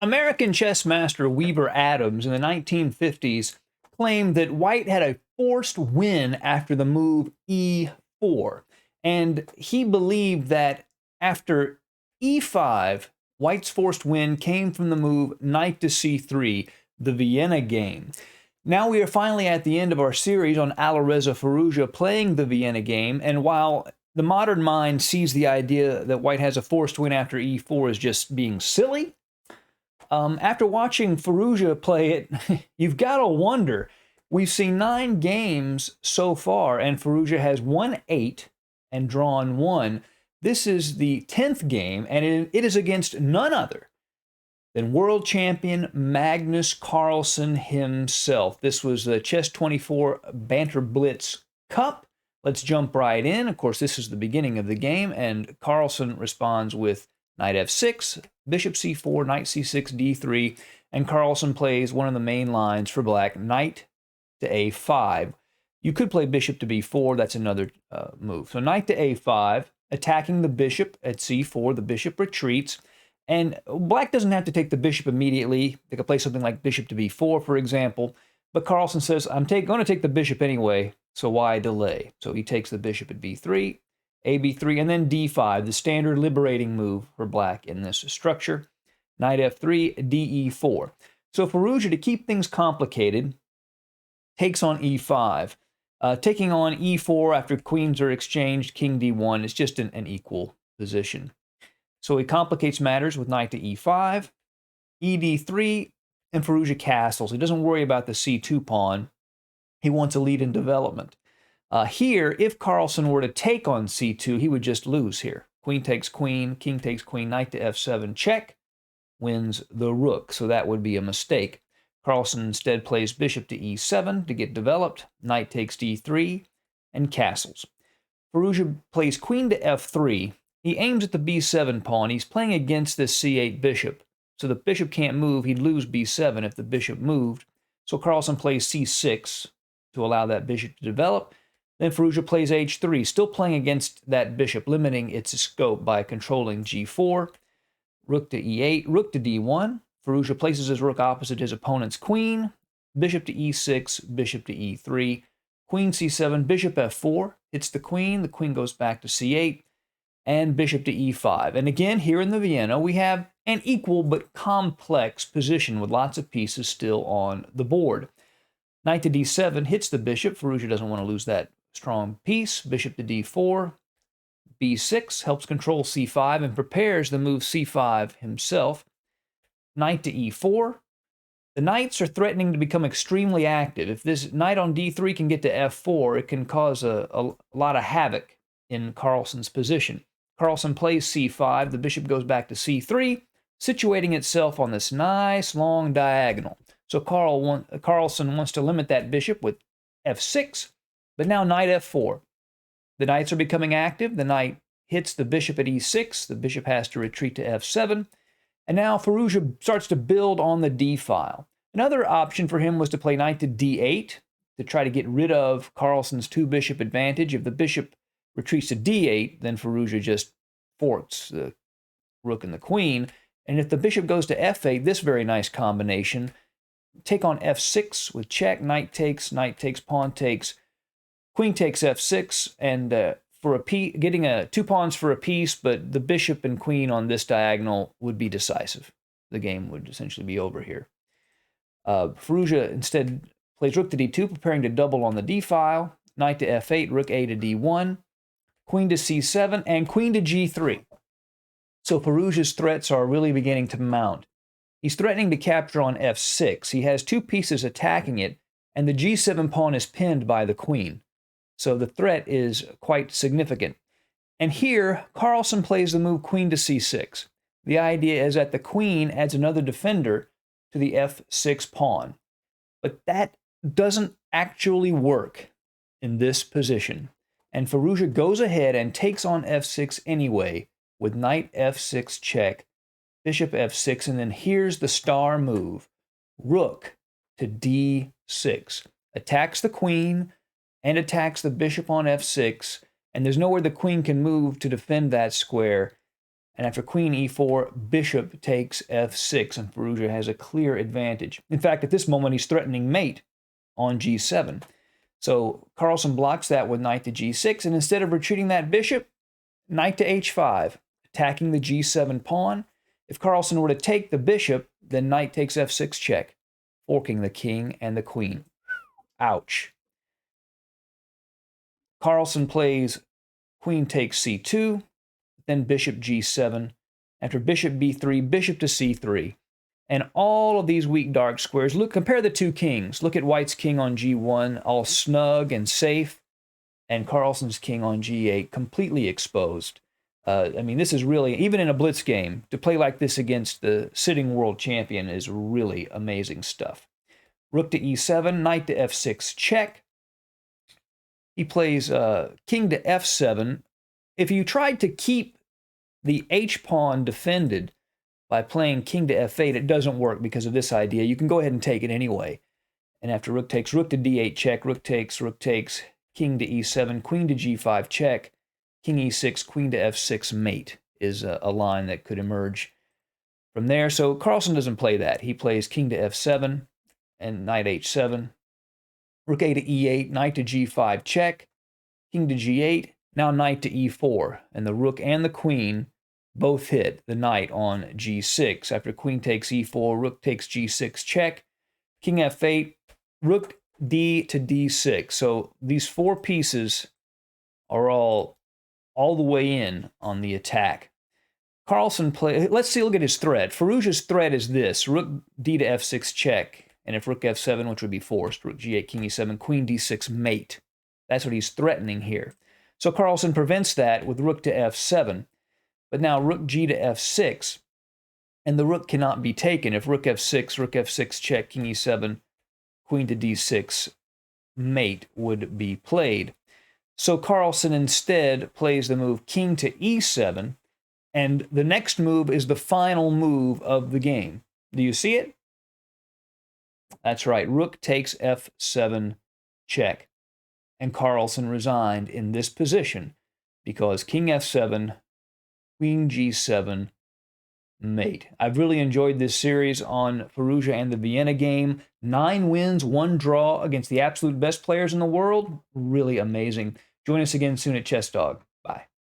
American chess master Weaver Adams in the 1950s claimed that White had a forced win after the move e4. And he believed that after e5, White's forced win came from the move knight to c3, the Vienna game. Now we are finally at the end of our series on Alireza Firouzja playing the Vienna game, and while the modern mind sees the idea that White has a forced win after e4 as just being silly, after watching Firouzja play it, you've got to wonder. We've seen 9 games so far, and Firouzja has won 8 and drawn 1. This is the 10th game, and it is against none other than world champion Magnus Carlsen himself. This was the Chess 24 Banter Blitz Cup. Let's jump right in. Of course, this is the beginning of the game, and Carlsen responds with knight f6, bishop c4, knight c6, d3, and Carlsen plays one of the main lines for black, knight to a5. You could play bishop to b4, that's another move. So knight to a5, attacking the bishop at c4, the bishop retreats, and black doesn't have to take the bishop immediately. They could play something like bishop to b4, for example, but Carlsen says, I'm going to take the bishop anyway, so why delay? So he takes the bishop at b3, ab3, and then d5, the standard liberating move for black in this structure. Knight f3, de4. So Firouzja, to keep things complicated, takes on e5. Taking on e4 after queens are exchanged, king d1 is just an equal position. So he complicates matters with knight to e5, ed3, and Firouzja castles. He doesn't worry about the c2 pawn. He wants a lead in development. Here, if Carlsen were to take on c2, he would just lose here. Queen takes queen, king takes queen, knight to f7, check, wins the rook. So that would be a mistake. Carlsen instead plays bishop to e7 to get developed, knight takes d3, and castles. Firouzja plays queen to f3. He aims at the b7 pawn. He's playing against this c8 bishop. So the bishop can't move. He'd lose b7 if the bishop moved. So Carlsen plays c6 to allow that bishop to develop. Then Firouzja plays h3, still playing against that bishop, limiting its scope by controlling g4. Rook to e8, rook to d1. Firouzja places his rook opposite his opponent's queen. Bishop to e6, bishop to e3. Queen c7, bishop f4, hits the queen goes back to c8, and bishop to e5. And again, here in the Vienna, we have an equal but complex position with lots of pieces still on the board. Knight to d7 hits the bishop. Firouzja doesn't want to lose that strong piece. Bishop to d4. b6 helps control c5 and prepares the move c5 himself. Knight to e4. The knights are threatening to become extremely active. If this knight on d3 can get to f4, it can cause a lot of havoc in Carlsen's position. Carlsen plays c5. The bishop goes back to c3, situating itself on this nice long diagonal. So Carlsen wants to limit that bishop with f6, but now knight f4. The knights are becoming active. The knight hits the bishop at e6. The bishop has to retreat to f7. And now Firouzja starts to build on the d file. Another option for him was to play knight to d8 to try to get rid of Carlsen's 2-bishop advantage. If the bishop retreats to d8, then Firouzja just forks the rook and the queen. And if the bishop goes to f8, this very nice combination, take on f6 with check, knight takes, pawn takes, queen takes f6, and for a piece, getting 2 pawns for a piece, but the bishop and queen on this diagonal would be decisive. The game would essentially be over here. Firouzja instead plays rook to d2, preparing to double on the d file, knight to f8, rook a to d1, queen to c7, and queen to g3. So Firouzja's threats are really beginning to mount. He's threatening to capture on f6. He has 2 pieces attacking it, and the g7 pawn is pinned by the queen. So the threat is quite significant. And here, Carlsen plays the move queen to c6. The idea is that the queen adds another defender to the f6 pawn. But that doesn't actually work in this position. And Firouzja goes ahead and takes on f6 anyway with knight f6 check, bishop f6, and then here's the star move, rook to d6. Attacks the queen and attacks the bishop on f6, and there's nowhere the queen can move to defend that square. And after queen e4, bishop takes f6, and Firouzja has a clear advantage. In fact, at this moment, he's threatening mate on g7. So Carlsen blocks that with knight to g6, and instead of retreating that bishop, knight to h5, attacking the g7 pawn. If Carlsen were to take the bishop, then knight takes f6 check, forking the king and the queen. Ouch. Carlsen plays queen takes c2, then bishop g7. After bishop b3, bishop to c3. And all of these weak dark squares, look, compare the two kings. Look at white's king on g1, all snug and safe, and Carlsen's king on g8, completely exposed. I mean, this is really, even in a blitz game, to play like this against the sitting world champion is really amazing stuff. Rook to e7, knight to f6 check. He plays king to f7. If you tried to keep the h-pawn defended by playing king to f8, it doesn't work because of this idea. You can go ahead and take it anyway. And after rook to d8 check, rook takes, king to e7, queen to g5 check, king e6, queen to f6 mate is a line that could emerge from there. So Carlsen doesn't play that. He plays king to f7 and knight h7, rook a to e8, knight to g5 check, king to g8, now knight to e4, and the rook and the queen both hit the knight on g6. After queen takes e4, rook takes g6 check, king f8, rook d to d6. So these four pieces are all the way in on the attack. Carlsen let's see, look at his threat. Firouzja's threat is this: rook d to f6 check, and if rook f7, which would be forced, rook g8, king e7, queen d6 mate. That's what he's threatening here. So Carlsen prevents that with rook to f7. But now rook g to f6, and the rook cannot be taken. If rook f6 check, king e7, queen to d6 mate would be played. So Carlsen instead plays the move king to e7, and the next move is the final move of the game. Do you see it? That's right, rook takes f7 check. And Carlsen resigned in this position because king f7, queen g7, mate. I've really enjoyed this series on Firouzja and the Vienna game. 9 wins, 1 draw against the absolute best players in the world. Really amazing. Join us again soon at Chess Dog. Bye.